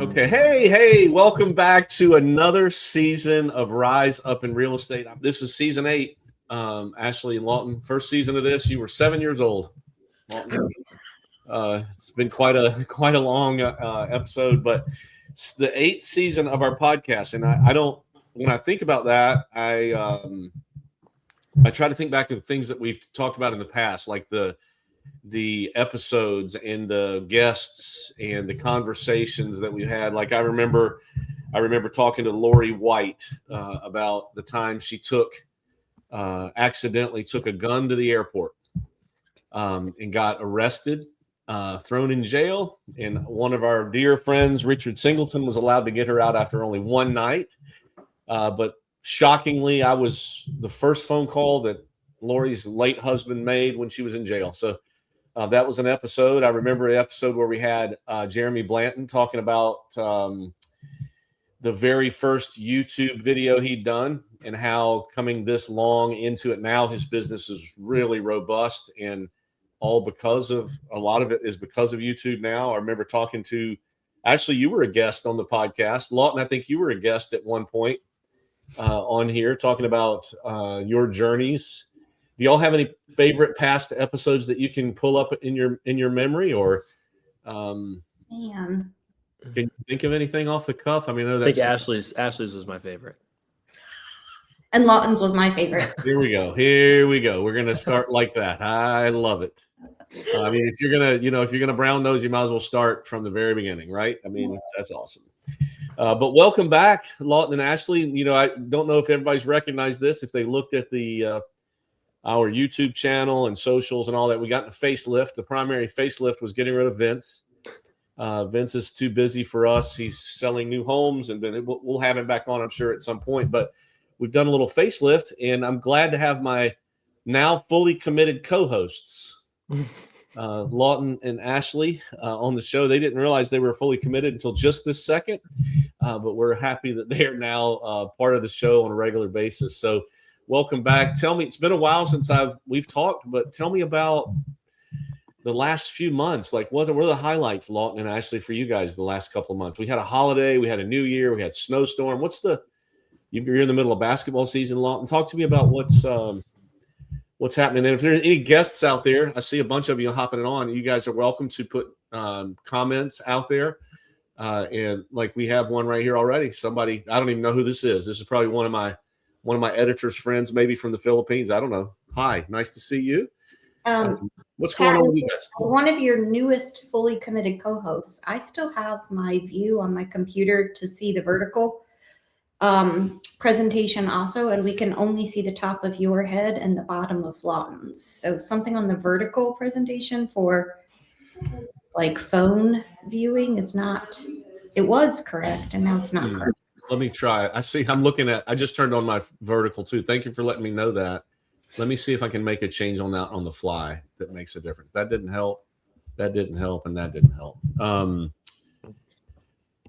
Okay, hey, welcome back to another season of Rise Up in Real Estate. This is season 8. Ashley and Lawton, first season of this. You were 7 years old, Lawton. It's been quite a long episode, but it's the 8th season of our podcast. And I don't, when I think about that, I try to think back to the things that we've talked about in the past, like the episodes and the guests and the conversations that we had. Like I remember talking to Lori White about the time she accidentally took a gun to the airport and got arrested, thrown in jail. And one of our dear friends, Richard Singleton, was allowed to get her out after only one night. But shockingly, I was the first phone call that Lori's late husband made when she was in jail. So that was an episode. I remember an episode where we had Jeremy Blanton talking about the very first YouTube video he'd done and how coming this long into it now, his business is really robust, and a lot of it is because of YouTube now. I remember talking to, actually, you were a guest on the podcast. Lawton, I think you were a guest at one point on here talking about your journeys. Do y'all have any favorite past episodes that you can pull up in your memory, or can you think of anything off the cuff? I mean, I think Ashley's was my favorite, and Lawton's was my favorite. Here we go. We're gonna start like that. I love it. I mean, if you're gonna brown nose, you might as well start from the very beginning, right? I mean, that's awesome. But welcome back, Lawton and Ashley. You know, I don't know if everybody's recognized this. If they looked at our YouTube channel and socials and all that, we got a facelift. The primary facelift was getting rid of Vince. Vince is too busy for us. He's selling new homes, and we'll have him back on, I'm sure, at some point. But we've done a little facelift, and I'm glad to have my now fully committed co-hosts, Lawton and Ashley, on the show. They didn't realize they were fully committed until just this second, but we're happy that they are now part of the show on a regular basis. So welcome back. Tell me, it's been a while since we've talked, but tell me about the last few months. Like, what are the highlights, Lawton and Ashley, for you guys the last couple of months? We had a holiday, we had a new year, we had snowstorm. You're in the middle of basketball season, Lawton. Talk to me about what's happening. And if there's any guests out there, I see a bunch of you hopping on. You guys are welcome to put comments out there. And like we have one right here already. Somebody, I don't even know who this is. This is probably one of my editor's friends, maybe from the Philippines. I don't know. Hi, nice to see you. What's going on with you guys? One of your newest fully committed co-hosts. I still have my view on my computer to see the vertical presentation also, and we can only see the top of your head and the bottom of Lawton's. So something on the vertical presentation for like phone viewing it was correct, and now it's not correct. Let me try. I just turned on my vertical too. Thank you for letting me know that. Let me see if I can make a change on that on the fly that makes a difference. That didn't help. And that didn't help.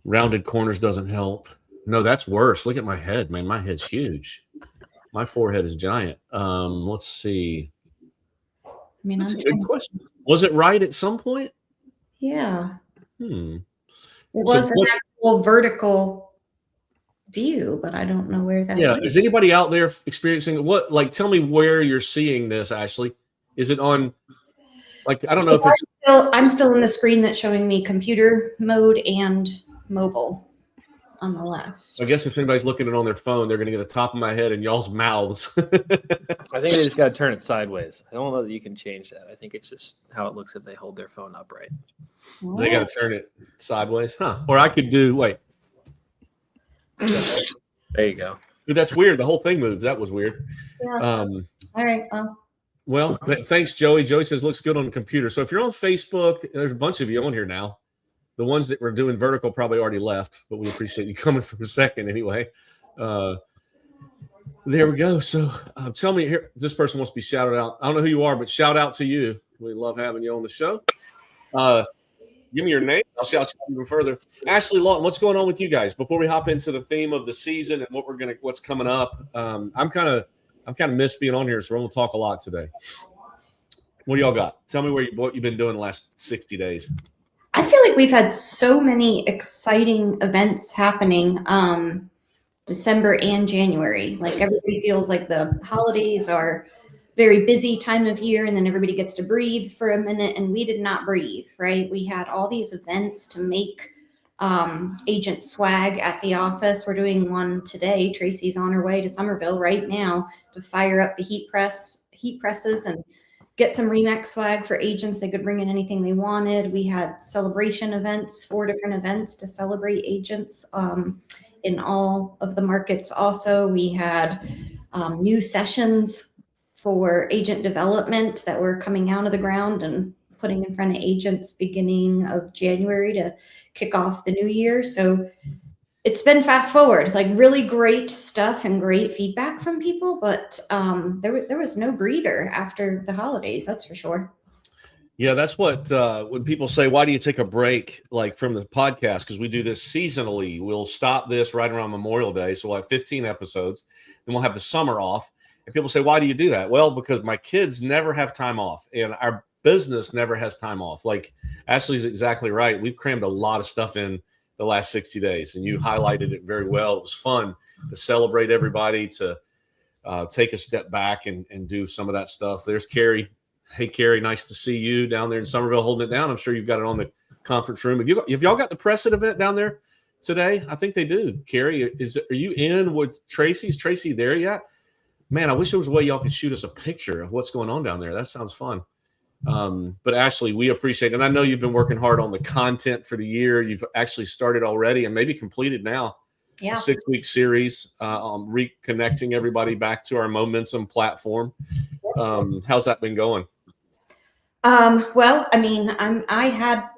Rounded corners doesn't help. No, that's worse. Look at my head, man. My head's huge. My forehead is giant. Let's see. I mean, that's a good question. Was it right at some point? Yeah. It was an actual vertical view, but I don't know where that is. Is anybody out there experiencing tell me where you're seeing this, Ashley? Is it on, I don't know if I'm still in the screen that's showing me computer mode and mobile on the left. I guess if anybody's looking at it on their phone, they're going to get the top of my head and y'all's mouths. I think they just got to turn it sideways. I don't know that you can change that. I think it's just how it looks if they hold their phone upright. They got to turn it sideways, huh? Or I could wait. There you go. Dude, that's weird. The whole thing moves. That was weird. Yeah. All right. Well, thanks, Joey. Joey says looks good on the computer. So if you're on Facebook, there's a bunch of you on here now. The ones that were doing vertical probably already left, but we appreciate you coming for a second anyway. There we go. So tell me here, this person wants to be shouted out. I don't know who you are, but shout out to you. We love having you on the show. Give me your name. I'll shout you even further. Ashley, Lawton, what's going on with you guys before we hop into the theme of the season and what's coming up? I'm kind of missed being on here, so we're going to talk a lot today. What do y'all got? Tell me what you've been doing the last 60 days. I feel like we've had so many exciting events happening December and January. Like everybody feels like the holidays are very busy time of year, and then everybody gets to breathe for a minute, and we did not breathe, right? We had all these events to make agent swag at the office. We're doing one today. Tracy's on her way to Somerville right now to fire up the heat presses and get some Remax swag for agents. They could bring in anything they wanted. We had celebration events, 4 different events to celebrate agents in all of the markets. Also, we had new sessions for agent development that were coming out of the ground and putting in front of agents beginning of January to kick off the new year. So it's been fast forward, like really great stuff and great feedback from people, but there was no breather after the holidays, that's for sure. Yeah, that's what when people say, "Why do you take a break like from the podcast?" Because we do this seasonally. We'll stop this right around Memorial Day, so we'll have 15 episodes, then we'll have the summer off. And people say, "Why do you do that?" Well, because my kids never have time off, and our business never has time off. Like Ashley's exactly right. We've crammed a lot of stuff in the last 60 days, and you highlighted it very well. It was fun to celebrate everybody, to take a step back and do some of that stuff. There's Carrie. Hey, Carrie, nice to see you down there in Somerville holding it down. I'm sure you've got it on the conference room. Have y'all got the Preston event down there today? I think they do. Carrie, are you in with Tracy? Is Tracy there yet? Man, I wish there was a way y'all could shoot us a picture of what's going on down there. That sounds fun. But Ashley, we appreciate it. And I know you've been working hard on the content for the year. You've actually started already and maybe completed now. Yeah. A 6-week series on reconnecting everybody back to our Momentum platform. How's that been going? Well, I mean, I had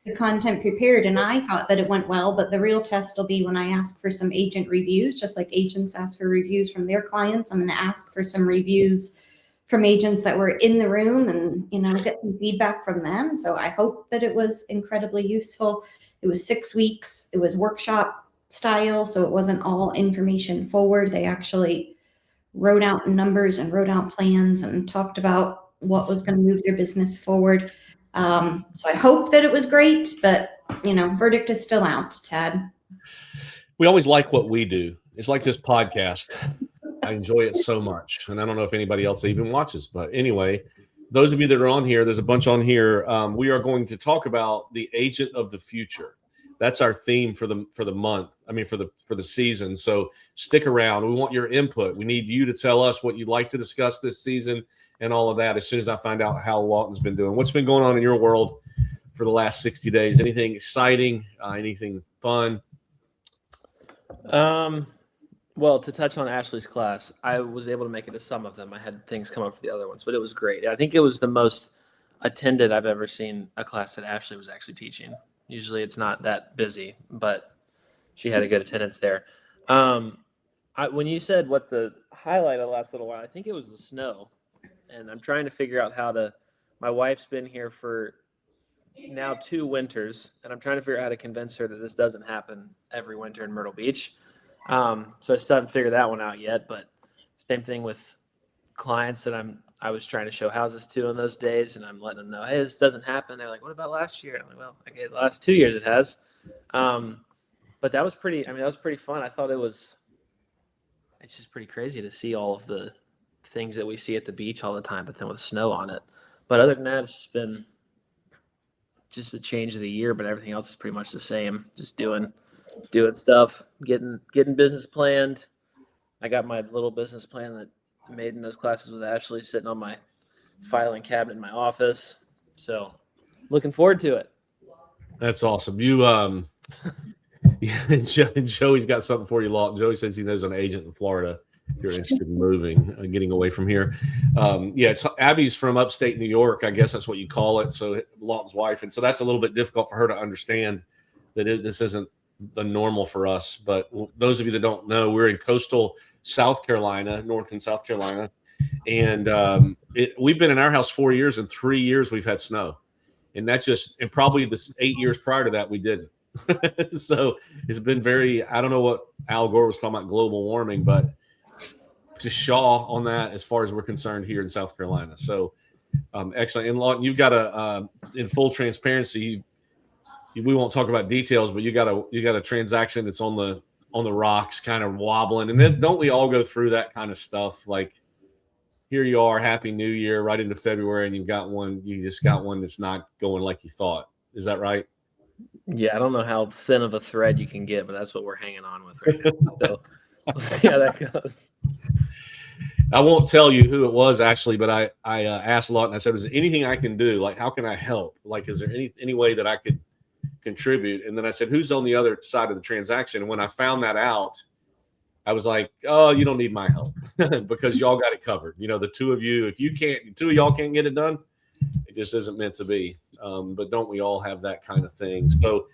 the content prepared and I thought that it went well, but the real test will be when I ask for some agent reviews, just like agents ask for reviews from their clients. I'm going to ask for some reviews from agents that were in the room and, get some feedback from them. So I hope that it was incredibly useful. It was 6 weeks. It was workshop style, so it wasn't all information forward. They actually wrote out numbers and wrote out plans and talked about what was going to move their business forward. So I hope that it was great, but verdict is still out, Tad. We always like what we do. It's like this podcast. I enjoy it so much. And I don't know if anybody else even watches, but anyway, those of you that are on here, there's a bunch on here. We are going to talk about the agent of the future. That's our theme for the month. I mean, for the season. So stick around. We want your input. We need you to tell us what you'd like to discuss this season and all of that as soon as I find out how Lawton's been doing. What's been going on in your world for the last 60 days? Anything exciting? Anything fun? Well, to touch on Ashley's class, I was able to make it to some of them. I had things come up for the other ones, but it was great. I think it was the most attended I've ever seen a class that Ashley was actually teaching. Usually it's not that busy, but she had a good attendance there. When you said what the highlight of the last little while, I think it was the snow. And I'm trying to figure out my wife's been here for now 2 winters, and I'm trying to figure out how to convince her that this doesn't happen every winter in Myrtle Beach. So I still haven't figured that one out yet, but same thing with clients that I was trying to show houses to in those days, and I'm letting them know, hey, this doesn't happen. They're like, what about last year? I'm like, well, okay, the last 2 years it has. But that was pretty fun. I thought it's just pretty crazy to see all of the things that we see at the beach all the time, but then with snow on it. But other than that, it's just been just a change of the year, but everything else is pretty much the same. Just doing stuff, getting business planned. I got my little business plan that I made in those classes with Ashley sitting on my filing cabinet in my office. So looking forward to it. That's awesome. You Joey's got something for you, Lawton. Joey says he knows an agent in Florida if you're interested in moving, getting away from here. It's Abby's from upstate New York. I guess that's what you call it. So Lawton's wife. And so that's a little bit difficult for her to understand that this isn't the normal for us. But those of you that don't know, we're in coastal South Carolina, North and South Carolina. And we've been in our house 4 years, and 3 years we've had snow. And and probably the 8 years prior to that, we didn't. So it's been I don't know what Al Gore was talking about global warming, but just Shaw on that as far as we're concerned here in South Carolina. So excellent. And Lawton, you've got in full transparency, we won't talk about details, but you got a transaction that's on the rocks, kind of wobbling. And then don't we all go through that kind of stuff? Like, here you are, Happy New Year, right into February, and you just got one that's not going like you thought. Is that right? Yeah, I don't know how thin of a thread you can get, but that's what we're hanging on with right now. So we'll see how that goes. I won't tell you who it was actually, but I asked a lot, and I said, "Is there anything I can do? Like, how can I help? Like, is there any way that I could contribute?" And then I said, "Who's on the other side of the transaction?" And when I found that out, I was like, "Oh, you don't need my help because y'all got it covered. You know, the two of you, if two of y'all can't get it done, it just isn't meant to be." But don't we all have that kind of thing? So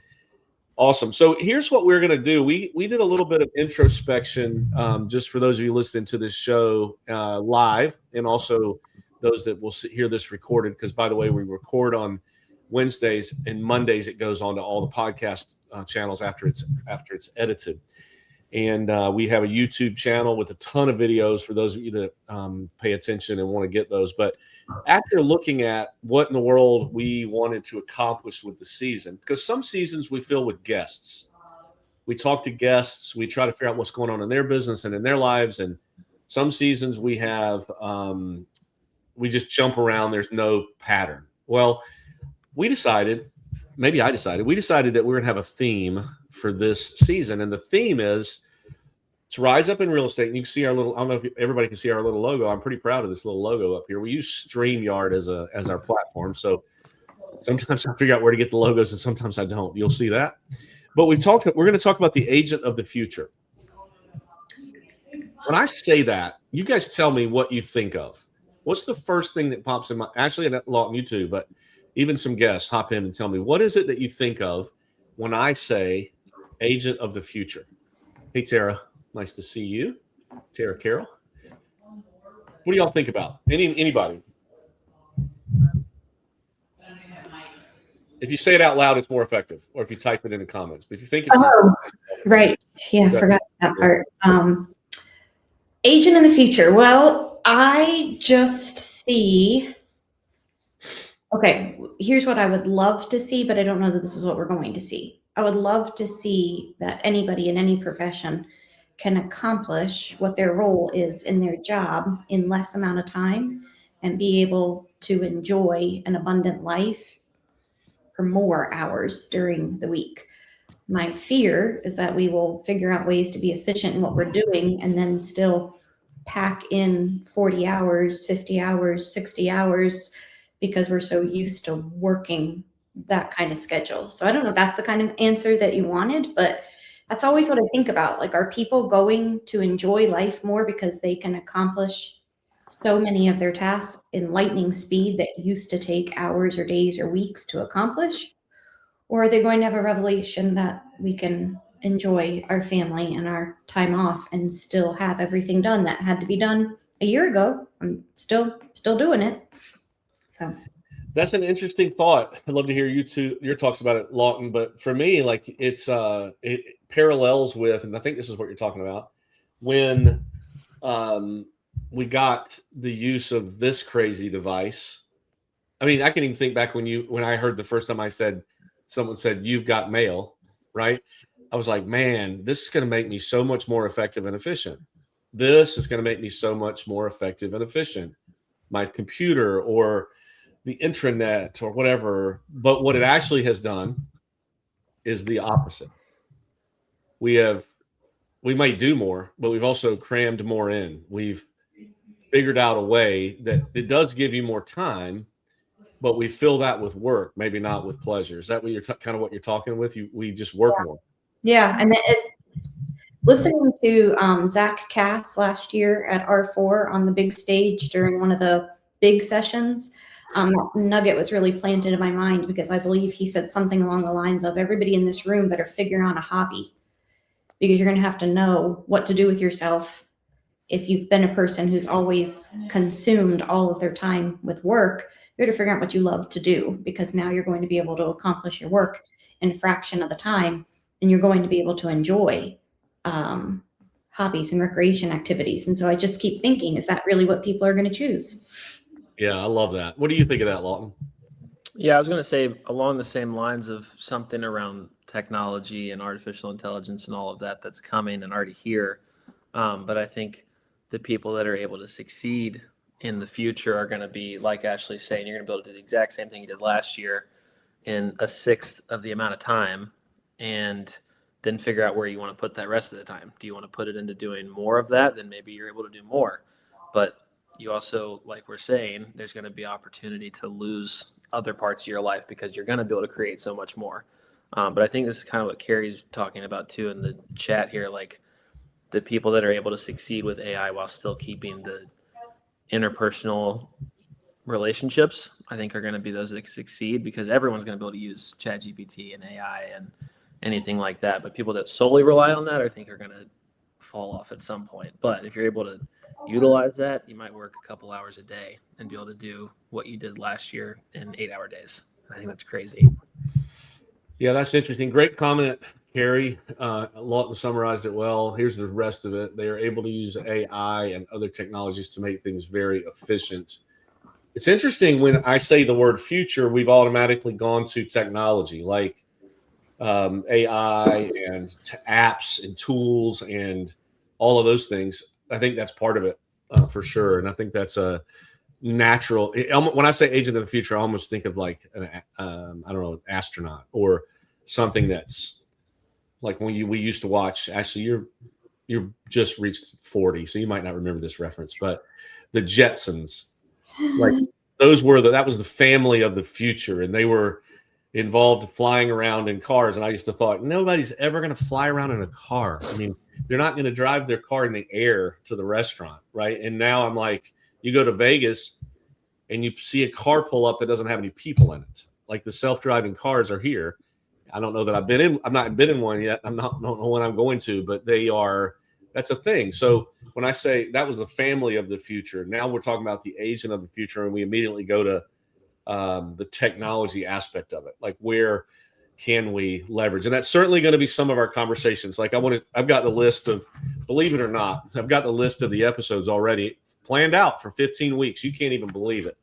awesome. So here's what we're going to do. We did a little bit of introspection, just for those of you listening to this show live, and also those that will hear this recorded. Because by the way, we record on Wednesdays, and Mondays it goes on to all the podcast channels after it's edited. And we have a YouTube channel with a ton of videos for those of you that pay attention and want to get those. But after looking at what in the world we wanted to accomplish with the season, because some seasons we fill with guests. We talk to guests. We try to figure out what's going on in their business and in their lives. And some seasons we have, we just jump around. There's no pattern. Well, we decided that we're going to have a theme for this season. And the theme is to rise up in real estate. And you can see our little, I don't know if everybody can see our little logo. I'm pretty proud of this little logo up here. We use StreamYard as our platform. So sometimes I figure out where to get the logos and sometimes I don't. You'll see that. But we're going to talk about the agent of the future. When I say that, you guys tell me what you think of. What's the first thing that pops in my, actually, Lawton, you too, but even some guests hop in and tell me, what is it that you think of when I say agent of the future? Hey, Tara, nice to see you. Tara Carroll. What do y'all think about? Anybody? If you say it out loud, it's more effective, or if you type it in the comments. But if you think right. Yeah, I forgot that part. Agent in the future. Well, I just see. Okay, here's what I would love to see, but I don't know that this is what we're going to see. I would love to see that anybody in any profession can accomplish what their role is in their job in less amount of time and be able to enjoy an abundant life for more hours during the week. My fear is that we will figure out ways to be efficient in what we're doing and then still pack in 40 hours, 50 hours, 60 hours, because we're so used to working that kind of schedule. So I don't know if that's the kind of answer that you wanted, but that's always what I think about. Like, are people going to enjoy life more because they can accomplish so many of their tasks in lightning speed that used to take hours or days or weeks to accomplish? Or are they going to have a revelation that we can enjoy our family and our time off and still have everything done that had to be done a year ago? I'm still doing it. So that's an interesting thought. I'd love to hear your talks about it, Lawton. But for me, like, it parallels with, and I think this is what you're talking about, when we got the use of this crazy device. I mean, I can even think back when I heard the first time someone said, "You've got mail," right? I was like, man, this is going to make me so much more effective and efficient. This is going to make me so much more effective and efficient. My computer or the intranet or whatever. But what it actually has done is the opposite. We might do more, but we've also crammed more in. We've figured out a way that it does give you more time, but we fill that with work, maybe not with pleasure. Is that what you're kind of what you're talking with? We just work more. Yeah, and listening to Zach Cass last year at R4 on the big stage during one of the big sessions, that nugget was really planted in my mind, because I believe he said something along the lines of, everybody in this room better figure out a hobby, because you're going to have to know what to do with yourself. If you've been a person who's always consumed all of their time with work, you got to figure out what you love to do, because now you're going to be able to accomplish your work in a fraction of the time, and you're going to be able to enjoy hobbies and recreation activities. And so I just keep thinking, is that really what people are going to choose? Yeah, I love that. What do you think of that, Lawton? Yeah, I was going to say along the same lines of something around technology and artificial intelligence and all of that that's coming and already here. But I think the people that are able to succeed in the future are going to be, like Ashley's saying, you're going to be able to do the exact same thing you did last year in a sixth of the amount of time, and then figure out where you want to put that rest of the time. Do you want to put it into doing more of that? Then maybe you're able to do more. But you also, like we're saying, there's going to be opportunity to lose other parts of your life because you're going to be able to create so much more. But I think this is kind of what Carrie's talking about too in the chat here, like the people that are able to succeed with AI while still keeping the interpersonal relationships, I think are going to be those that succeed because everyone's going to be able to use ChatGPT and AI and anything like that. But people that solely rely on that, I think, are going to fall off at some point. But if you're able to utilize that, you might work a couple hours a day and be able to do what you did last year in 8-hour days. I think that's crazy. Yeah, that's interesting. Great comment, Carrie. Lawton summarized it well. Here's the rest of it. They are able to use AI and other technologies to make things very efficient. It's interesting when I say the word future, we've automatically gone to technology like AI and apps and tools and all of those things. I think that's part of it for sure. And I think that's a natural. When I say agent of the future, I almost think of like I don't know, an astronaut or something that's like when we used to watch. Actually, you're just reached 40, so you might not remember this reference, but the Jetsons, like that was the family of the future, and they were involved flying around in cars. And I used to thought nobody's ever going to fly around in a car. I mean, they're not going to drive their car in the air to the restaurant, right? And now I'm like, you go to Vegas and you see a car pull up that doesn't have any people in it. Like the self-driving cars are here. I don't know that I've not been in one yet. I don't know when I'm going to, but that's a thing. So when I say that was the family of the future, now we're talking about the agent of the future, and we immediately go to the technology aspect of it. Like where can we leverage? And that's certainly going to be some of our conversations. Like I've got the list of, believe it or not, I've got the list of the episodes already planned out for 15 weeks. You can't even believe it.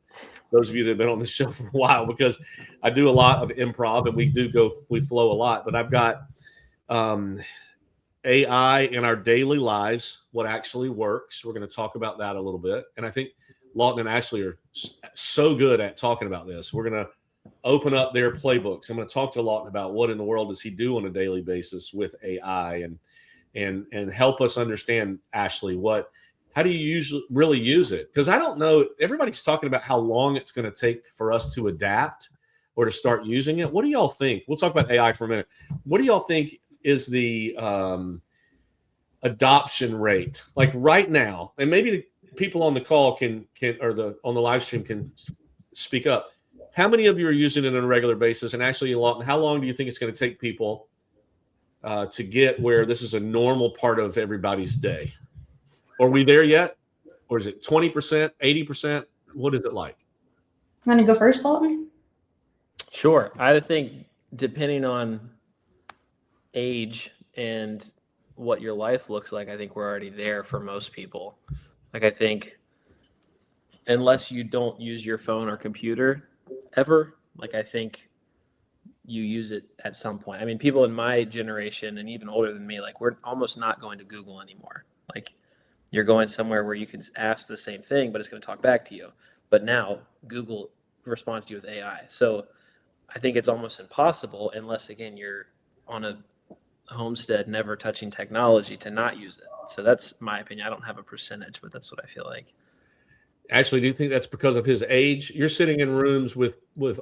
Those of you that have been on the show for a while, because I do a lot of improv and we flow a lot, but I've got AI in our daily lives, what actually works. We're going to talk about that a little bit. And I think Lawton and Ashley are so good at talking about this. We're going to open up their playbooks. I'm going to talk to Lawton about what in the world does he do on a daily basis with AI and help us understand, Ashley, how do you really use it? Because I don't know, everybody's talking about how long it's going to take for us to adapt or to start using it. What do y'all think? We'll talk about AI for a minute. What do y'all think is the adoption rate like right now? And maybe the people on the call on the live stream can speak up. How many of you are using it on a regular basis? And actually, Lawton, how long do you think it's going to take people to get where this is a normal part of everybody's day? Are we there yet? Or is it 20%, 80%? What is it like? You want to go first, Lawton? Sure. I think depending on age and what your life looks like, I think we're already there for most people. Like I think unless you don't use your phone or computer ever, like I think you use it at some point. I mean, people in my generation and even older than me, like we're almost not going to Google anymore. Like you're going somewhere where you can ask the same thing, but it's going to talk back to you. But now Google responds to you with AI. So I think it's almost impossible unless, again, you're on a homestead, never touching technology, to not use it. So that's my opinion. I don't have a percentage, but that's what I feel like. Ashley, do you think that's because of his age? You're sitting in rooms with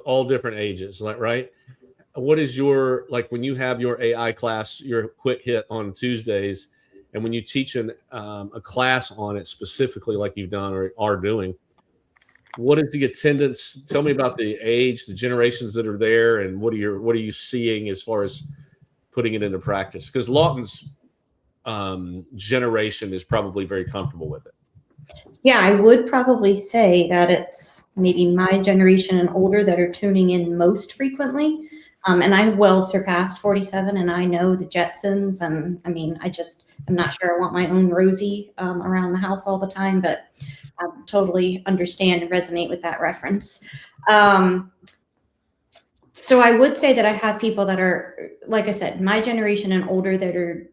all different ages, right? What is your, like when you have your AI class, your quick hit on Tuesdays, and when you teach a class on it specifically like you've done or are doing, what is the attendance? Tell me about the age, the generations that are there, and what are you seeing as far as putting it into practice? Because Lawton's generation is probably very comfortable with it. Yeah, I would probably say that it's maybe my generation and older that are tuning in most frequently. And I have well surpassed 47, and I know the Jetsons. And I mean, I'm not sure I want my own Rosie around the house all the time, but I totally understand and resonate with that reference. So I would say that I have people that are, like I said, my generation and older that are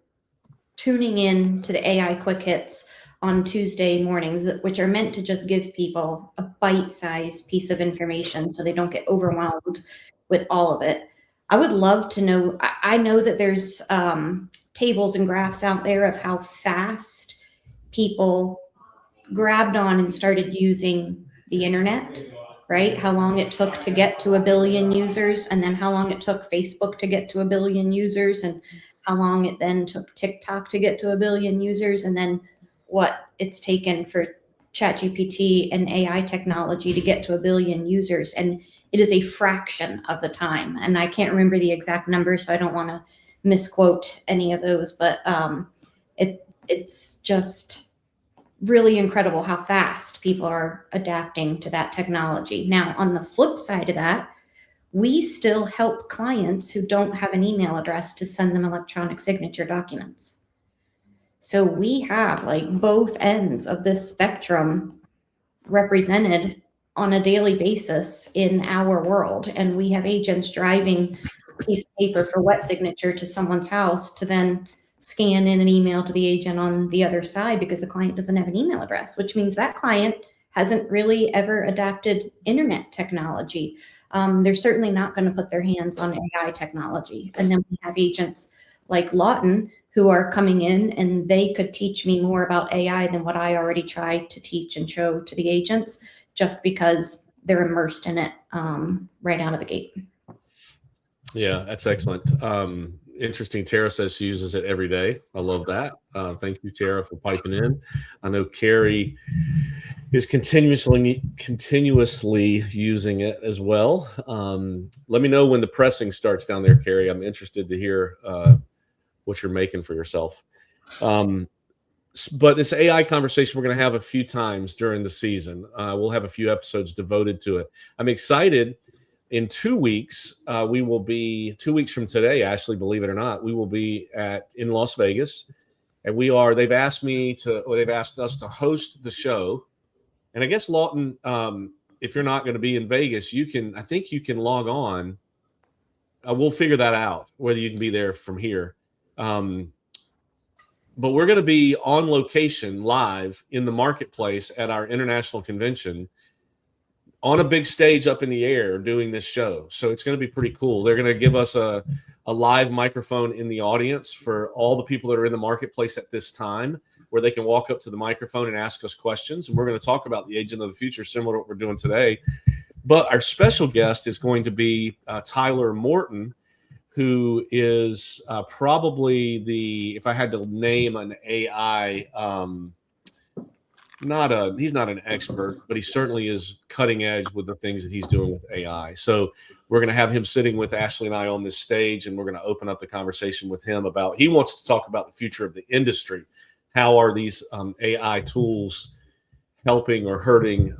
tuning in to the AI quick hits on Tuesday mornings, which are meant to just give people a bite-sized piece of information so they don't get overwhelmed with all of it. I would love to know. I know that there's tables and graphs out there of how fast people grabbed on and started using the internet, right? How long it took to get to a billion users, and then how long it took Facebook to get to a billion users, and how long it then took TikTok to get to a billion users, and then what it's taken for ChatGPT and AI technology to get to a billion users. And it is a fraction of the time. And I can't remember the exact number, so I don't want to misquote any of those, but it's just really incredible how fast people are adapting to that technology. Now, on the flip side of that, we still help clients who don't have an email address to send them electronic signature documents. So we have like both ends of this spectrum represented on a daily basis in our world. And we have agents driving a piece of paper for wet signature to someone's house to then scan in an email to the agent on the other side because the client doesn't have an email address, which means that client hasn't really ever adapted internet technology. They're certainly not going to put their hands on AI technology. And then we have agents like Lawton who are coming in, and they could teach me more about AI than what I already tried to teach and show to the agents, just because they're immersed in it right out of the gate. Yeah, that's excellent. Interesting. Tara says she uses it every day. I love that. Thank you, Tara, for piping in. I know Carrie is continuously using it as well. Let me know when the pressing starts down there, Carrie. I'm interested to hear what you're making for yourself. But this AI conversation we're going to have a few times during the season. We'll have a few episodes devoted to it. I'm excited. In 2 weeks, we will be 2 weeks from today, Ashley, believe it or not, we will be in Las Vegas. And they've asked us to host the show. And I guess, Lawton, if you're not going to be in Vegas, I think you can log on. We'll figure that out, whether you can be there from here. But we're going to be on location live in the marketplace at our international convention on a big stage up in the air doing this show. So it's going to be pretty cool. They're going to give us a live microphone in the audience for all the people that are in the marketplace at this time, where they can walk up to the microphone and ask us questions. And we're going to talk about the agent of the future, similar to what we're doing today. But our special guest is going to be Tyler Morton, who is probably if I had to name an AI, he's not an expert, but he certainly is cutting edge with the things that he's doing with AI. So we're going to have him sitting with Ashley and I on this stage, and we're going to open up the conversation with him he wants to talk about the future of the industry. How are these AI tools helping or hurting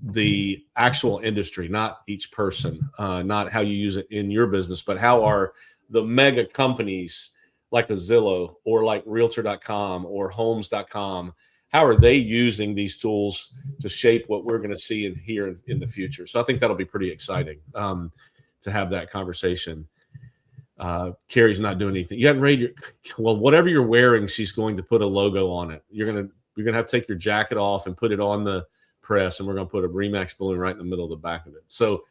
the actual industry, not each person, not how you use it in your business, but how are the mega companies like a Zillow or like Realtor.com or Homes.com, how are they using these tools to shape what we're going to see and hear in the future? So I think that'll be pretty exciting to have that conversation. Carrie's not doing anything. You haven't rated whatever you're wearing, she's going to put a logo on it. You're going to have to take your jacket off and put it on the press, and we're going to put a Remax balloon right in the middle of the back of it. So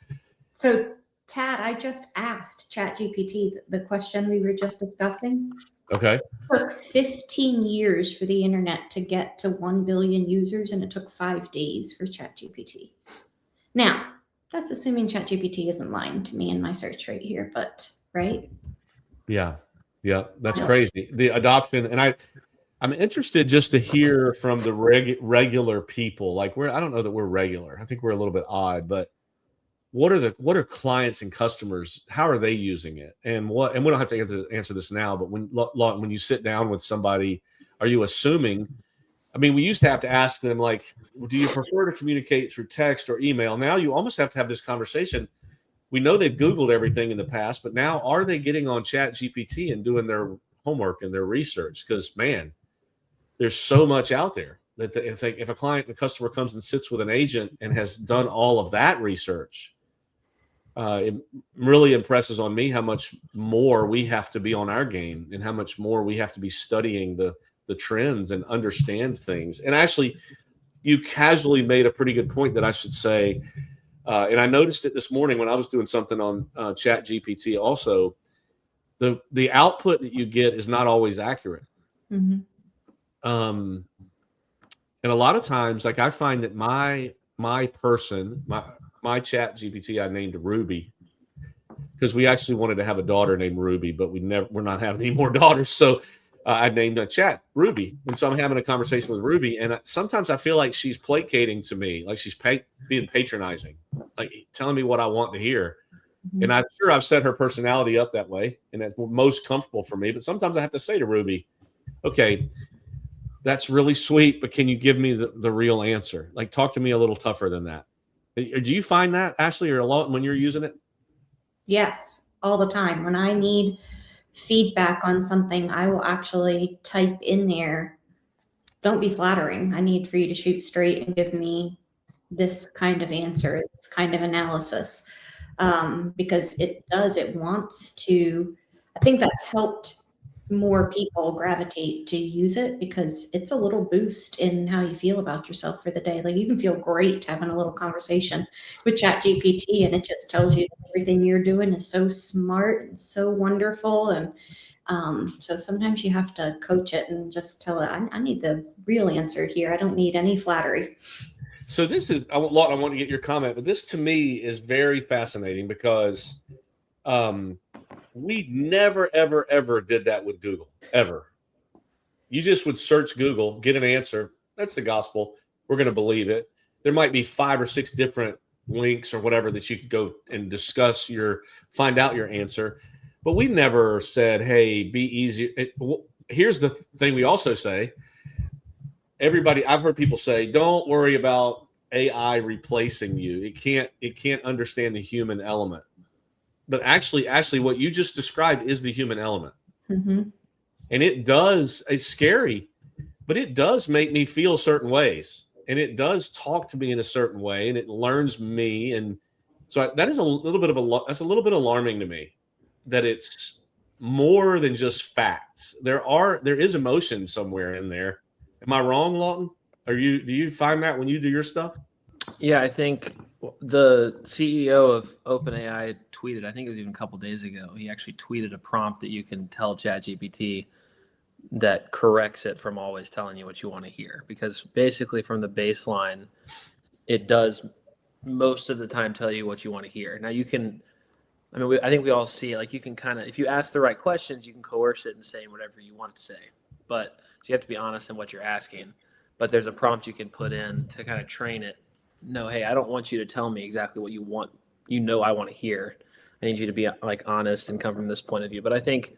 Tad, I just asked ChatGPT the question we were just discussing. Okay. It took 15 years for the internet to get to 1 billion users, and it took 5 days for ChatGPT. Now, that's assuming ChatGPT isn't lying to me in my search right here, but right? Yeah, that's crazy. The adoption, and I'm interested just to hear from the regular people. Like I don't know that we're regular. I think we're a little bit odd, but what are clients and customers? How are they using it? And we don't have to answer this now, but when you sit down with somebody, are you assuming? I mean, we used to have to ask them, like, do you prefer to communicate through text or email? Now you almost have to have this conversation. We know they've Googled everything in the past, but now are they getting on ChatGPT and doing their homework and their research? Because, man, there's so much out there that if a client and customer comes and sits with an agent and has done all of that research, it really impresses on me how much more we have to be on our game and how much more we have to be studying the trends and understand things. And actually, you casually made a pretty good point that I should say, and I noticed it this morning when I was doing something on Chat GPT. Also, the output that you get is not always accurate. Mhm. And a lot of times, like I find that my Chat GPT, I named Ruby because we actually wanted to have a daughter named Ruby, but we're not having any more daughters. So I named a chat Ruby. And so I'm having a conversation with Ruby. And sometimes I feel like she's placating to me, like she's being patronizing, like telling me what I want to hear. Mhm. And I'm sure I've set her personality up that way. And that's most comfortable for me. But sometimes I have to say to Ruby, okay, that's really sweet, but can you give me the real answer? Like, talk to me a little tougher than that. Do you find that, Ashley, or a lot when you're using it? Yes, all the time. When I need feedback on something, I will actually type in there, don't be flattering. I need for you to shoot straight and give me this kind of answer, this kind of analysis. Because it wants to, I think that's helped more people gravitate to use it because it's a little boost in how you feel about yourself for the day. Like you can feel great having a little conversation with Chat GPT and it just tells you everything you're doing is so smart and so wonderful. And so sometimes you have to coach it and just tell it, I need the real answer here. I don't need any flattery. So this is I want to get your comment, but this to me is very fascinating because we never, ever, ever did that with Google, ever. You just would search Google, get an answer. That's the gospel. We're going to believe it. There might be 5 or 6 different links or whatever that you could go and find out your answer. But we never said, hey, be easy. Here's the thing we also say. I've heard people say, don't worry about AI replacing you. It can't understand the human element. But actually, what you just described is the human element. Mm-hmm. And it's scary, but it does make me feel certain ways. And it does talk to me in a certain way and it learns me. And so that's a little bit alarming to me that it's more than just facts. There is emotion somewhere in there. Am I wrong, Lawton? Do you find that when you do your stuff? Yeah, I think the CEO of OpenAI tweeted, I think it was even a couple days ago, he actually tweeted a prompt that you can tell ChatGPT that corrects it from always telling you what you want to hear. Because basically from the baseline, it does most of the time tell you what you want to hear. Now I think we all see, like you can kind of, if you ask the right questions, you can coerce it and say whatever you want to say. But so you have to be honest in what you're asking. But there's a prompt you can put in to kind of train it. No, hey, I don't want you to tell me exactly what you want. I want to hear. I need you to be like honest and come from this point of view. But I think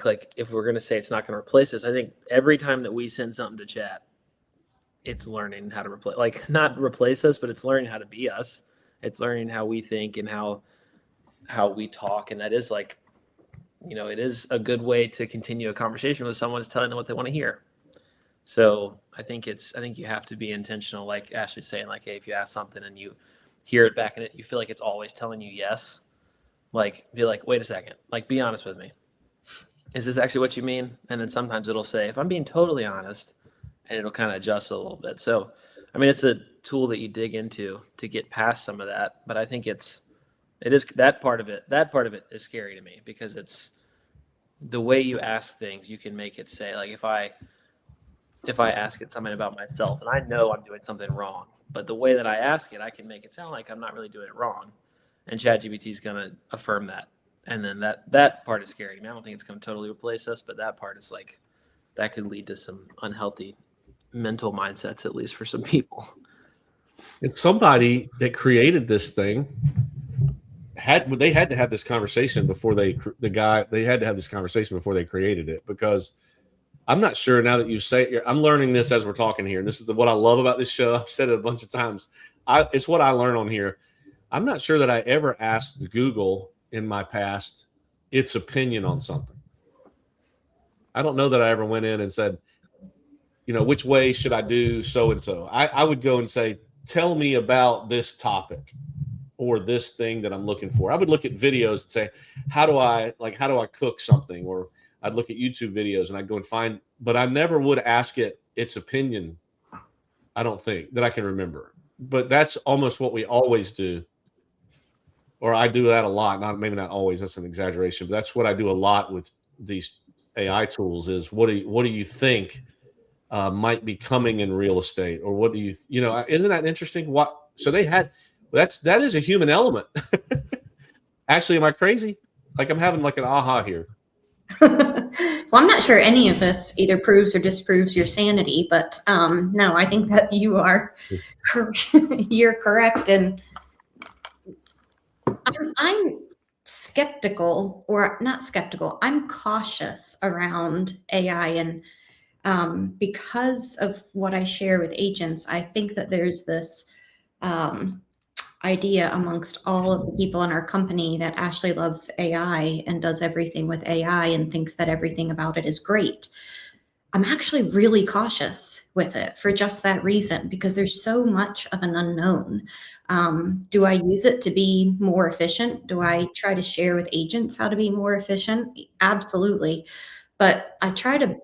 like if we're going to say it's not going to replace us, I think every time that we send something to chat, it's learning how to replace, like not replace us, but it's learning how to be us. It's learning how we think and how we talk. And that is like, it is a good way to continue a conversation with someone who's telling them what they want to hear. So I think you have to be intentional, like Ashley's saying, like, hey, if you ask something and you hear it back and you feel like it's always telling you yes, like be like, wait a second, like be honest with me. Is this actually what you mean? And then sometimes it'll say, if I'm being totally honest, and it'll kind of adjust a little bit. So, I mean, it's a tool that you dig into to get past some of that. But I think it is that part of it is scary to me because it's the way you ask things, you can make it say, like if I ask it something about myself and I know I'm doing something wrong, but the way that I ask it, I can make it sound like I'm not really doing it wrong. And ChatGPT is going to affirm that. And then that part is scary to me. I don't think it's going to totally replace us, but that part is like, that could lead to some unhealthy mental mindsets, at least for some people. It's somebody that created this thing had to have this conversation before they had to have this conversation before they created it, because I'm not sure now that you say it, I'm learning this as we're talking here. And this is what I love about this show. I've said it a bunch of times. It's what I learn on here. I'm not sure that I ever asked Google in my past its opinion on something. I don't know that I ever went in and said, which way should I do so-and-so? I would go and say, tell me about this topic. or this thing that I'm looking for. I would look at videos and say, how do I cook something? Or I'd look at YouTube videos and I'd go and find, but I never would ask it its opinion. I don't think that I can remember, but that's almost what we always do. Or I do that a lot. Maybe not always. That's an exaggeration, but that's what I do a lot with these AI tools is what do you think might be coming in real estate, or what do you know? Isn't that interesting? So that is a human element. Actually, am I crazy? Like I'm having like an aha here. Well, I'm not sure any of this either proves or disproves your sanity, but no, I think that you are you're correct, and I'm skeptical, or not skeptical. I'm cautious around AI, and because of what I share with agents, I think that there's this idea amongst all of the people in our company that Ashley loves AI and does everything with AI and thinks that everything about it is great. I'm actually really cautious with it for just that reason, because there's so much of an unknown. Do I use it to be more efficient? Do I try to share with agents how to be more efficient? Absolutely. But I try to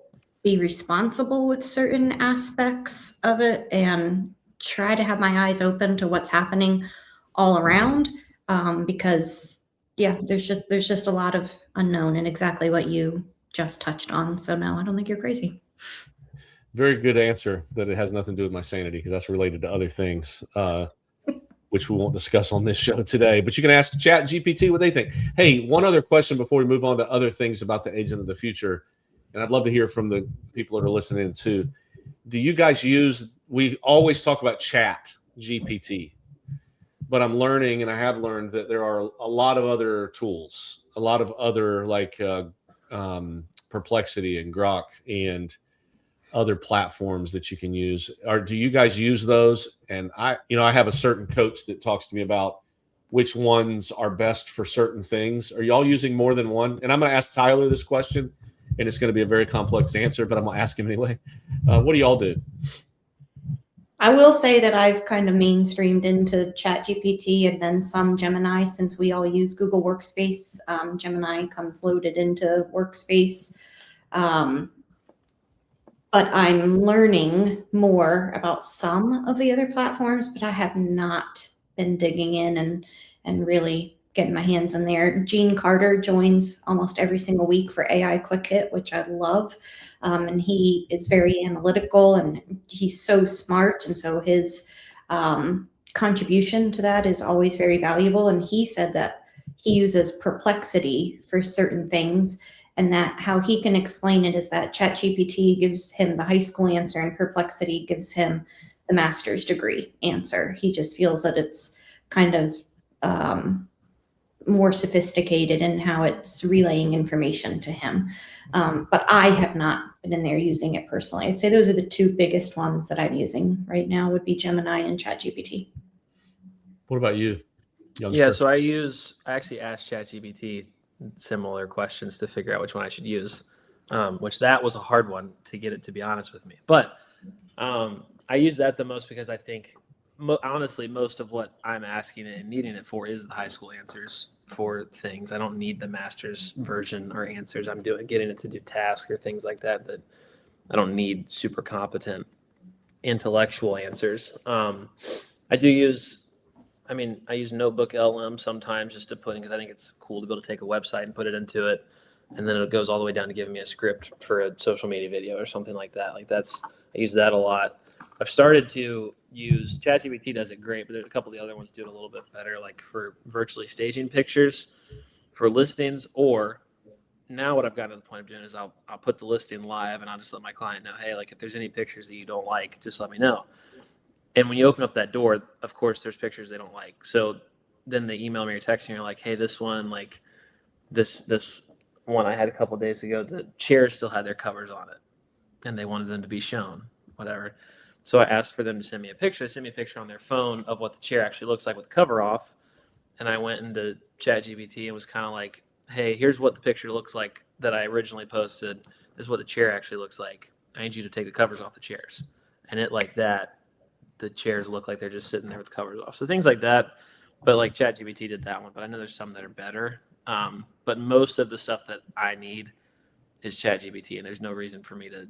be responsible with certain aspects of it and try to have my eyes open to what's happening all around, because yeah, there's just a lot of unknown, and exactly what you just touched on. So no, I don't think you're crazy. Very good answer that it has nothing to do with my sanity, because that's related to other things, which we won't discuss on this show today. But you can ask Chat GPT what they think. Hey, one other question before we move on to other things about the agent of the future, and I'd love to hear from the people that are listening too. Do you guys we always talk about Chat GPT, but I'm learning, and I have learned, that there are a lot of other tools, a lot of other like Perplexity and Grok and other platforms that you can use. Do you guys use those? And I have a certain coach that talks to me about which ones are best for certain things. Are y'all using more than one? And I'm going to ask Tyler this question, and it's going to be a very complex answer, but I'm going to ask him anyway. What do y'all do? I will say that I've kind of mainstreamed into ChatGPT and then some Gemini, since we all use Google Workspace. Gemini comes loaded into Workspace. But I'm learning more about some of the other platforms, but I have not been digging in and really getting my hands in there. Gene Carter joins almost every single week for AI Quick Hit, which I love. And he is very analytical, and he's so smart. And so his contribution to that is always very valuable. And he said that he uses Perplexity for certain things, and that how he can explain it is that ChatGPT gives him the high school answer and Perplexity gives him the master's degree answer. He just feels that it's kind of more sophisticated in how it's relaying information to him. But I have not been in there using it personally. I'd say those are the two biggest ones that I'm using right now, would be Gemini and ChatGPT. What about you, youngster? Yeah, so I actually asked ChatGPT similar questions to figure out which one I should use, which that was a hard one to get it to be honest with me. But I use that the most because I think, honestly, most of what I'm asking it and needing it for is the high school answers for things. I don't need the master's version or answers. I'm getting it to do tasks or things like that I don't need super competent intellectual answers. I use Notebook LM sometimes just to put in, because I think it's cool to be able to take a website and put it into it, and then it goes all the way down to giving me a script for a social media video or something like that. I use that a lot. I've started to use ChatGPT, does it great, but there's a couple of the other ones do it a little bit better, like for virtually staging pictures for listings. Or now what I've gotten to the point of doing is I'll put the listing live, and I'll just let my client know, hey, like if there's any pictures that you don't like, just let me know. And when you open up that door, of course, there's pictures they don't like. So then they email me or text me, like, hey, this one, like this one I had a couple of days ago, the chairs still had their covers on it, and they wanted them to be shown, whatever. So I asked for them to send me a picture. They sent me a picture on their phone of what the chair actually looks like with the cover off. And I went into ChatGPT and was kind of like, hey, here's what the picture looks like that I originally posted. This is what the chair actually looks like. I need you to take the covers off the chairs. And it like that, the chairs look like they're just sitting there with covers off. So things like that, But like ChatGPT did that one, but I know there's some that are better. But most of the stuff that I need is ChatGPT, and there's no reason for me to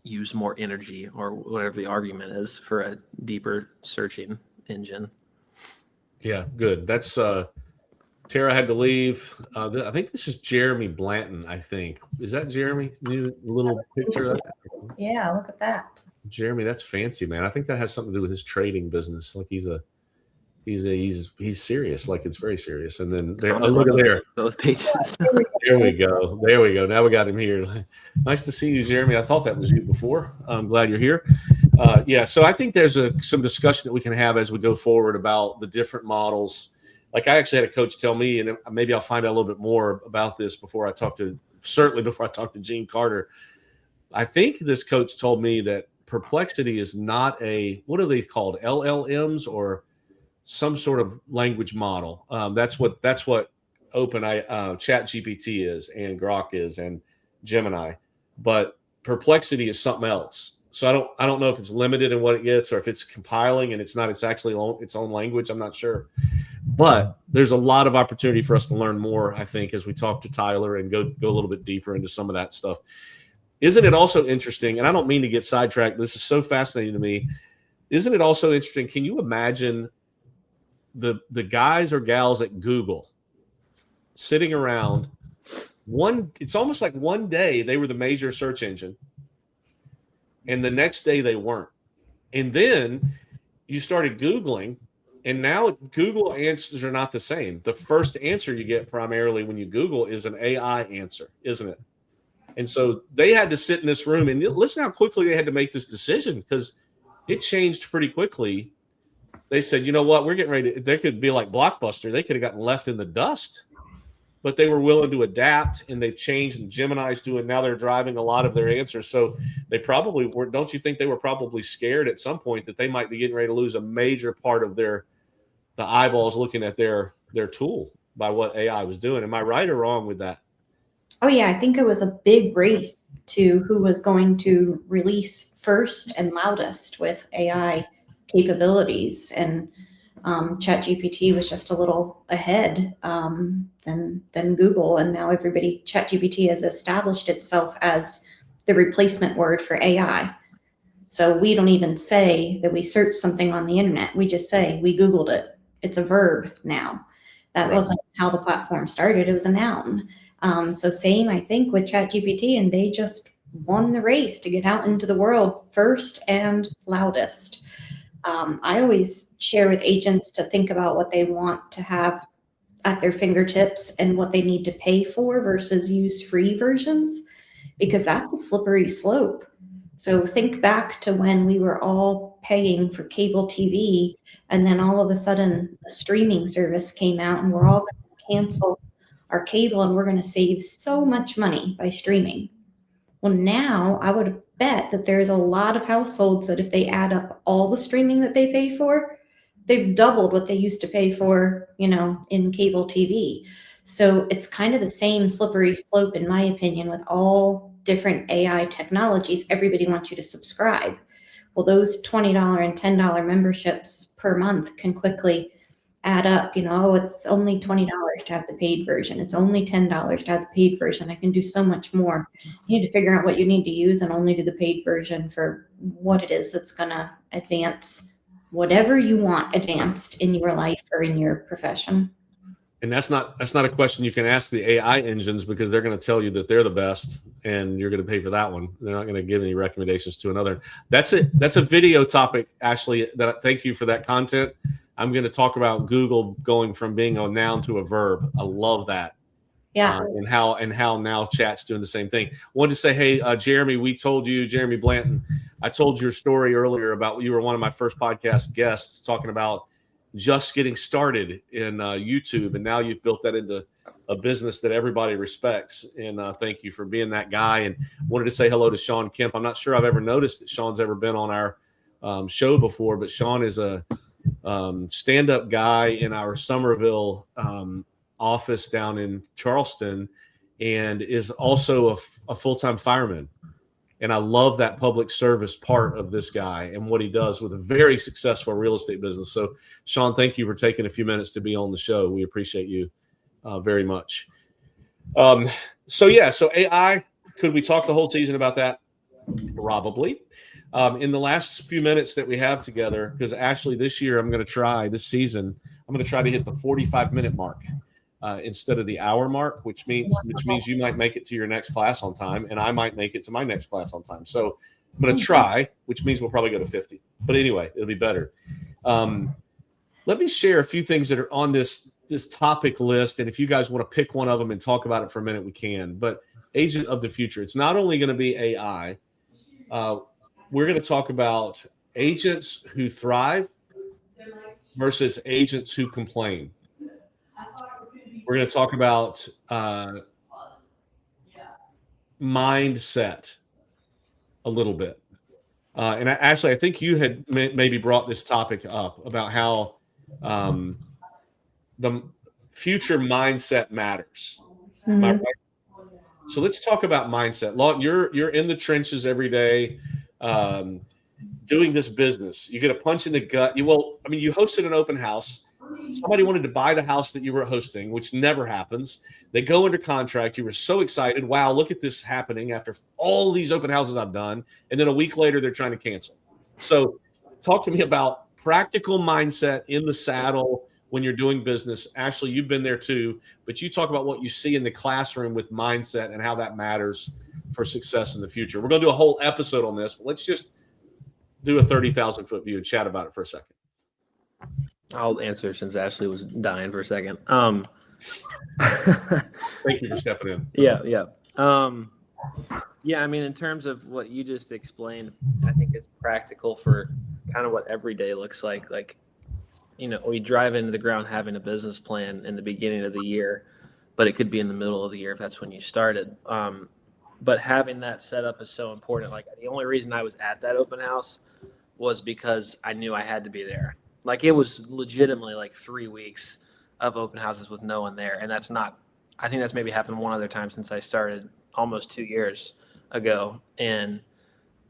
use more energy or whatever the argument is for a deeper searching engine. Yeah, good. That's Tara had to leave. I think this is Jeremy Blanton. I think is that Jeremy? New little picture. Yeah, look at that. Jeremy, that's fancy, man. I think that has something to do with his trading business. Like he's serious. Like it's very serious. And then there, look at there. Both pages. There we go. There we go. Now we got him here. Nice to see you, Jeremy. I thought that was you before. I'm glad you're here. Yeah. So I think there's some discussion that we can have as we go forward about the different models. Like I actually had a coach tell me, and maybe I'll find out a little bit more about this before I talk to Gene Carter. I think this coach told me that Perplexity is not what are they called? LLMs or some sort of language model. That's what ChatGPT is, and Grok is, and Gemini. But Perplexity is something else. So I don't know if it's limited in what it gets, or if it's compiling and it's actually its own language. I'm not sure. But there's a lot of opportunity for us to learn more, I think, as we talk to Tyler and go a little bit deeper into some of that stuff. Isn't it also interesting? And I don't mean to get sidetracked. This is so fascinating to me. Isn't it also interesting? Can you imagine the guys or gals at Google sitting around it's almost like one day they were the major search engine and the next day they weren't. And then you started Googling, and now Google answers are not the same. The first answer you get primarily when you Google is an AI answer, isn't it? And so they had to sit in this room and listen how quickly they had to make this decision, because it changed pretty quickly. They said, you know what, we're getting ready they could be like Blockbuster. They could have gotten left in the dust, but they were willing to adapt, and they've changed, and Gemini's now they're driving a lot of their answers. So they probably were, don't you think they were probably scared at some point that they might be getting ready to lose a major part of the eyeballs looking at their tool by what AI was doing? Am I right or wrong with that? Oh yeah, I think it was a big race to who was going to release first and loudest with AI capabilities, and ChatGPT was just a little ahead than Google, and now ChatGPT has established itself as the replacement word for AI. So we don't even say that we search something on the internet; we just say we Googled it. It's a verb now. That wasn't how the platform started; it was a noun. So same, I think, with ChatGPT, and they just won the race to get out into the world first and loudest. I always share with agents to think about what they want to have at their fingertips and what they need to pay for versus use free versions, because that's a slippery slope. So think back to when we were all paying for cable TV, and then all of a sudden a streaming service came out, and we're all going to cancel our cable, and we're going to save so much money by streaming. Well, now I would bet that there's a lot of households that if they add up all the streaming that they pay for, they've doubled what they used to pay for, in cable TV. So it's kind of the same slippery slope, in my opinion, with all different AI technologies. Everybody wants you to subscribe. Well, those $20 and $10 memberships per month can quickly add up. It's only $20 to have the paid version. It's only $10 to have the paid version. I can do so much more. You need to figure out what you need to use and only do the paid version for what it is that's going to advance whatever you want advanced in your life or in your profession. And that's not a question you can ask the AI engines, because they're going to tell you that they're the best and you're going to pay for that one. They're not going to give any recommendations to another. That's a video topic, Ashley. Thank you for that content. I'm going to talk about Google going from being a noun to a verb. I love that. Yeah. And how now chat's doing the same thing. Wanted to say, hey, Jeremy, Jeremy Blanton, I told your story earlier about you were one of my first podcast guests talking about just getting started in YouTube, and now you've built that into a business that everybody respects. And thank you for being that guy. And wanted to say hello to Sean Kemp. I'm not sure I've ever noticed that Sean's ever been on our show before, but Sean is a stand-up guy in our Somerville office down in Charleston, and is also a full-time fireman. And I love that public service part of this guy and what he does with a very successful real estate business. So, Sean, thank you for taking a few minutes to be on the show. We appreciate you very much. So AI, could we talk the whole season about that? Probably. In the last few minutes that we have together, because Ashley, this year this season, I'm going to try to hit the 45-minute mark instead of the hour mark, which means you might make it to your next class on time, and I might make it to my next class on time. So I'm going to try, which means we'll probably go to 50. But anyway, it'll be better. Let me share a few things that are on this topic list, and if you guys want to pick one of them and talk about it for a minute, we can. But agent of the future, it's not only going to be AI. We're going to talk about agents who thrive versus agents who complain. We're going to talk about mindset a little bit. And Ashley, I think you had maybe brought this topic up about how the future mindset matters. Am I right? So let's talk about mindset. Lawton, you're in the trenches every day doing this business. You get a punch in the gut. You hosted an open house. Somebody wanted to buy the house that you were hosting, which never happens. They go under contract. You were so excited. Wow, look at this happening after all these open houses I've done. And then a week later, they're trying to cancel. So talk to me about practical mindset in the saddle when you're doing business. Ashley, you've been there too, but you talk about what you see in the classroom with mindset and how that matters for success in the future. We're going to do a whole episode on this, but let's just do a 30,000-foot view and chat about it for a second. I'll answer since Ashley was dying for a second. Thank you for stepping in. Yeah. I mean, in terms of what you just explained, I think it's practical for kind of what every day looks like. Like, we drive into the ground having a business plan in the beginning of the year, but it could be in the middle of the year if that's when you started. But having that set up is so important. Like, the only reason I was at that open house was because I knew I had to be there. Like, it was legitimately like 3 weeks of open houses with no one there. And I think that's maybe happened one other time since I started almost 2 years ago. And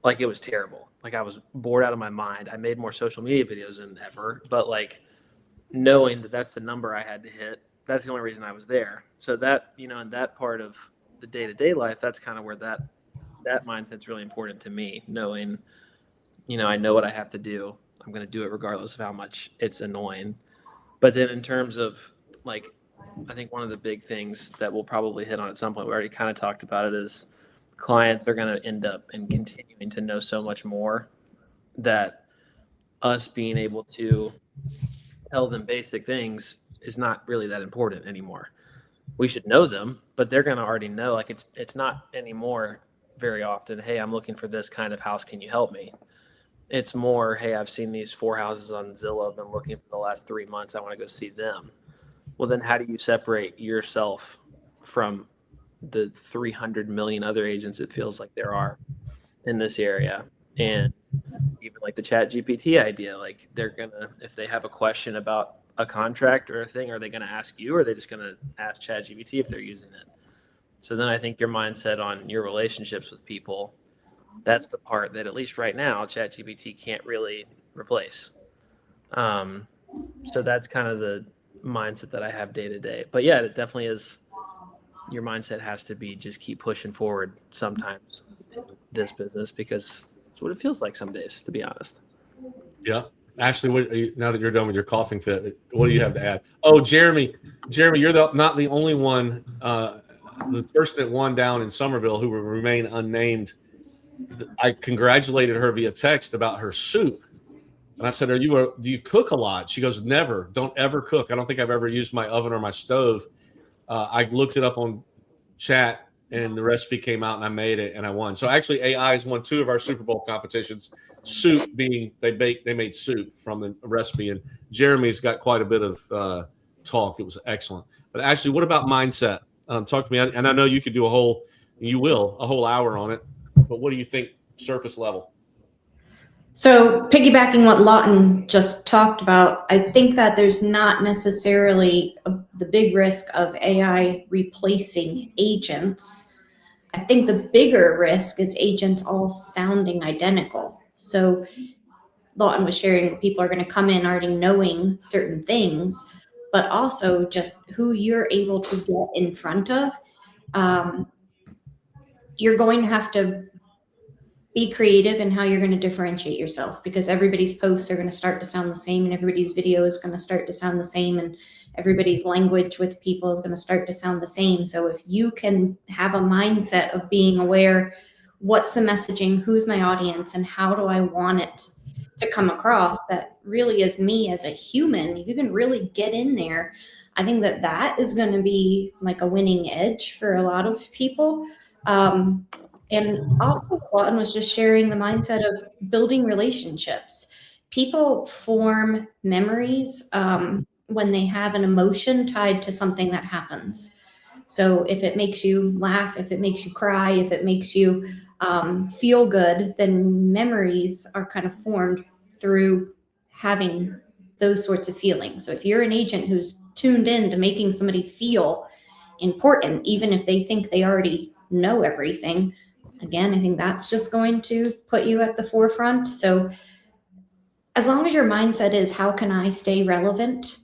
like, it was terrible. Like, I was bored out of my mind. I made more social media videos than ever, but like, knowing that that's the number I had to hit, that's the only reason I was there. So that, in that part of the day-to-day life, that's kind of where that mindset's really important to me, knowing, I know what I have to do. I'm going to do it regardless of how much it's annoying. But then in terms of like, I think one of the big things that we'll probably hit on at some point, we already kind of talked about it, is clients are going to end up and continuing to know so much more that us being able to tell them basic things is not really that important anymore. We should know them, but they're going to already know. Like, it's not anymore very often, hey, I'm looking for this kind of house. Can you help me? It's more, hey, I've seen these 4 houses on Zillow. I've been looking for the last 3 months. I want to go see them. Well, then how do you separate yourself from the 300 million other agents it feels like there are in this area? And even like the ChatGPT idea, like, they're going to, if they have a question about a contract or a thing, are they going to ask you, or are they just going to ask ChatGPT if they're using it? So then I think your mindset on your relationships with people, that's the part that, at least right now, ChatGPT can't really replace. So that's kind of the mindset that I have day to day. But yeah, it definitely is. Your mindset has to be just keep pushing forward sometimes in this business, because it's what it feels like some days, to be honest. Yeah. Ashley, now that you're done with your coughing fit, what do you have to add? Oh, Jeremy, you're not the only one. The person that won down in Somerville, who will remain unnamed, I congratulated her via text about her soup. And I said, do you cook a lot? She goes, never. Don't ever cook. I don't think I've ever used my oven or my stove. I looked it up on chat, and the recipe came out, and I made it, and I won. So actually, AI has won 2 of our Super Bowl competitions. Soup being they made soup from the recipe, and Jeremy's got quite a bit of talk. It was excellent. But Ashley, what about mindset? Talk to me, and I know you could do a whole hour on it. But what do you think, surface level? So piggybacking what Lawton just talked about, I think that there's not necessarily the big risk of AI replacing agents. I think the bigger risk is agents all sounding identical. So Lawton was sharing, people are going to come in already knowing certain things, but also just who you're able to get in front of. You're going to have to be creative in how you're going to differentiate yourself, because everybody's posts are going to start to sound the same, and everybody's video is going to start to sound the same, and everybody's language with people is going to start to sound the same. So if you can have a mindset of being aware, what's the messaging, who's my audience, and how do I want it to come across that really is me as a human, you can really get in there. I think that that is going to be like a winning edge for a lot of people. And also, Lawton was just sharing the mindset of building relationships. People form memories when they have an emotion tied to something that happens. So if it makes you laugh, if it makes you cry, if it makes you feel good, then memories are kind of formed through having those sorts of feelings. So if you're an agent who's tuned in to making somebody feel important, even if they think they already know everything, again, I think that's just going to put you at the forefront. So as long as your mindset is, how can I stay relevant?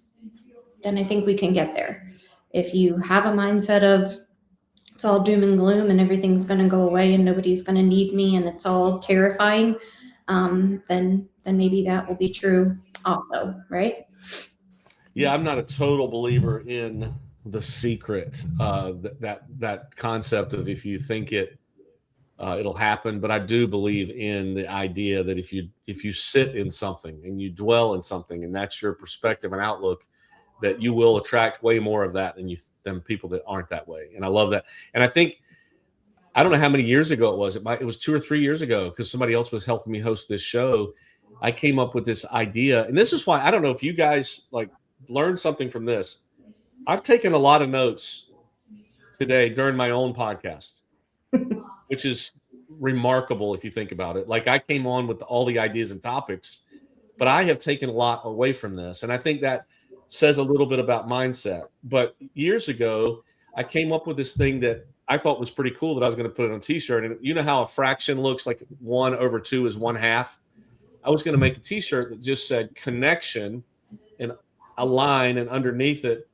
Then I think we can get there. If you have a mindset of it's all doom and gloom and everything's going to go away and nobody's going to need me and it's all terrifying, then maybe that will be true also, right? Yeah, I'm not a total believer in the secret, that concept of if you think it, it'll happen. But I do believe in the idea that if you sit in something and you dwell in something, and that's your perspective and outlook, that you will attract way more of that than people that aren't that way. And I love that. And I think, I don't know how many years ago it was. It was 2 or 3 years ago, because somebody else was helping me host this show. I came up with this idea, and this is why I don't know if you guys like learned something from this. I've taken a lot of notes today during my own podcast, which is remarkable if you think about it. Like, I came on with all the ideas and topics, but I have taken a lot away from this. And I think that says a little bit about mindset. But years ago, I came up with this thing that I thought was pretty cool that I was going to put it on a t-shirt. And you know how a fraction looks, like 1/2 is 1/2. I was going to make a t-shirt that just said connection and a line, and underneath it,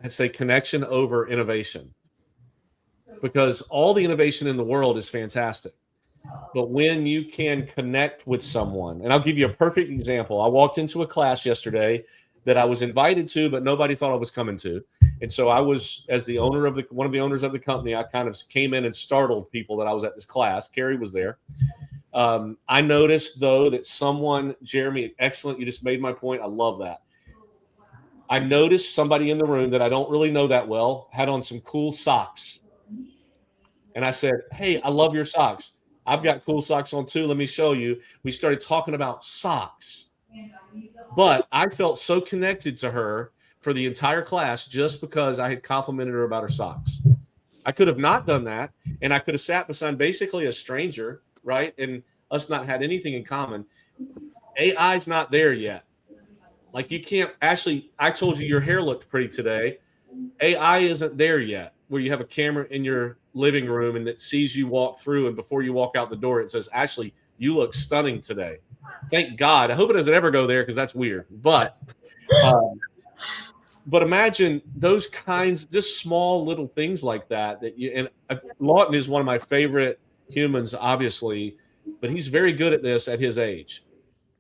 I'd say connection over innovation. Because all the innovation in the world is fantastic. But when you can connect with someone, and I'll give you a perfect example. I walked into a class yesterday that I was invited to, but nobody thought I was coming to. And so I was, as the owner of one of the owners of the company, I kind of came in and startled people that I was at this class. Carrie was there. I noticed, though, that someone, Jeremy, excellent. You just made my point. I love that. I noticed somebody in the room that I don't really know that well had on some cool socks. And I said, hey, I love your socks. I've got cool socks on too. Let me show you. We started talking about socks. But I felt so connected to her for the entire class just because I had complimented her about her socks. I could have not done that, and I could have sat beside basically a stranger, right? And us not had anything in common. AI's not there yet. Like, you can't actually, I told you your hair looked pretty today. AI isn't there yet, where you have a camera in your living room and it sees you walk through, and before you walk out the door, it says, Ashley, you look stunning today. Thank God. I hope it doesn't ever go there, because that's weird. But imagine those kinds, just small little things like that. And Lawton is one of my favorite humans, obviously, but he's very good at this at his age.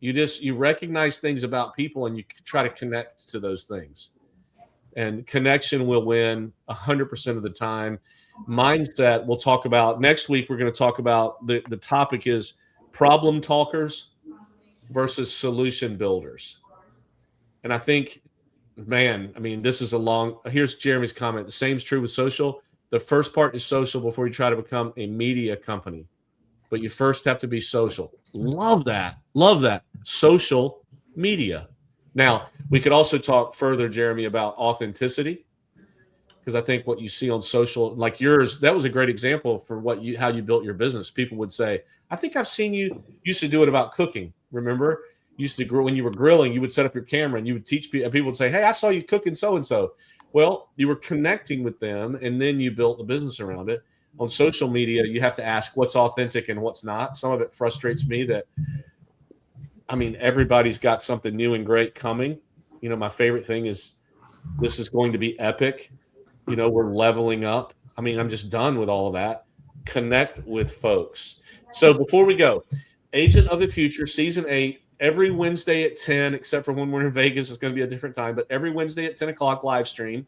You recognize things about people and you try to connect to those things. And connection will win 100% of the time. Mindset, we'll talk about next week. We're going to talk about the topic is problem talkers versus solution builders. And I think, man, I mean, this is here's Jeremy's comment. The same is true with social. The first part is social before you try to become a media company. But you first have to be social. Love that. Love that. Social media. Now, we could also talk further, Jeremy, about authenticity, because I think what you see on social, like yours, that was a great example for how you built your business. People would say, I think I've seen you used to do it about cooking. Remember? You used to grill, when you were grilling, you would set up your camera and you would teach people. People would say, hey, I saw you cooking so-and-so. Well, you were connecting with them, and then you built a business around it. on social media, you have to ask what's authentic and what's not. Some of it frustrates me that, I mean, everybody's got something new and great coming. My favorite thing is this is going to be epic. We're leveling up. I mean, I'm just done with all of that. Connect with folks. So before we go, Agent of the Future, Season 8, every Wednesday at 10, except for when we're in Vegas, it's going to be a different time, but every Wednesday at 10 o'clock live stream.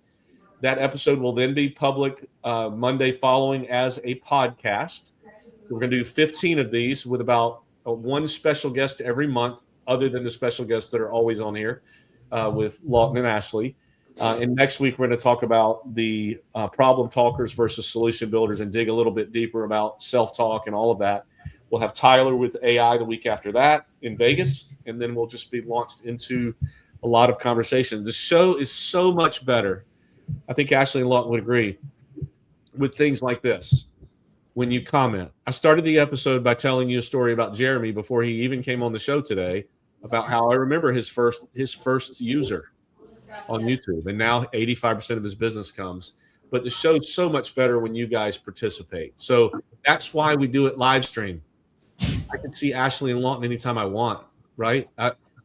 That episode will then be public Monday following as a podcast. So we're going to do 15 of these with about one special guest every month, other than the special guests that are always on here with Lawton and Ashley. And next week, we're going to talk about the problem talkers versus solution builders and dig a little bit deeper about self-talk and all of that. We'll have Tyler with AI the week after that in Vegas, and then we'll just be launched into a lot of conversation. The show is so much better. I think Ashley and Lawton would agree with things like this. When you comment, I started the episode by telling you a story about Jeremy before he even came on the show today about how I remember his first user on YouTube, and now 85% of his business comes. But the show's so much better when you guys participate. So that's why we do it live stream. I can see Ashley and Lawton anytime I want, right?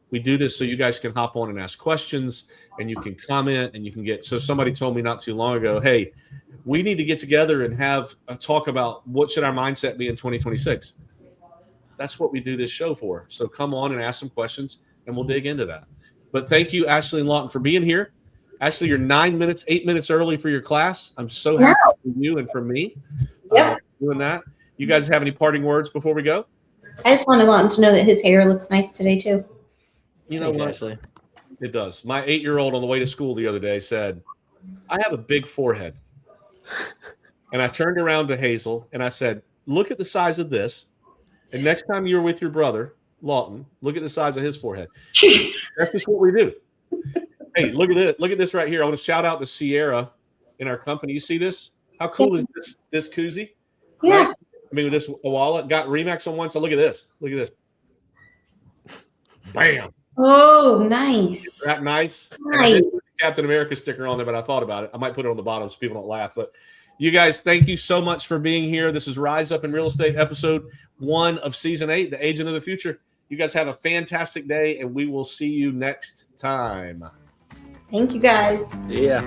We do this so you guys can hop on and ask questions, and you can comment, and you can get. So somebody told me not too long ago, hey, we need to get together and have a talk about what should our mindset be in 2026. That's what we do this show for. So come on and ask some questions, and we'll dig into that. But thank you, Ashley and Lawton, for being here. Ashley, you're 8 minutes early for your class. I'm so happy for you and for me doing that. You guys have any parting words before we go? I just wanted Lawton to know that his hair looks nice today, too. You know what? Ashley. It does. My 8-year-old on the way to school the other day said, I have a big forehead. And I turned around to Hazel and I said, look at the size of this. And next time you're with your brother, Lawton, look at the size of his forehead. That's just what we do. Hey, look at this. Look at this right here. I want to shout out to Sierra in our company. You see this? How cool is this koozie? Yeah. Right? I mean, with this wallet, got Remax on one. So look at this. Look at this. Bam. Oh, nice. Is that nice? Nice. I did put the Captain America sticker on there, but I thought about it. I might put it on the bottom so people don't laugh. But you guys, thank you so much for being here. This is Rise Up in Real Estate, episode 1 of season 8, The Agent of the Future. You guys have a fantastic day, and we will see you next time. Thank you, guys. Yeah.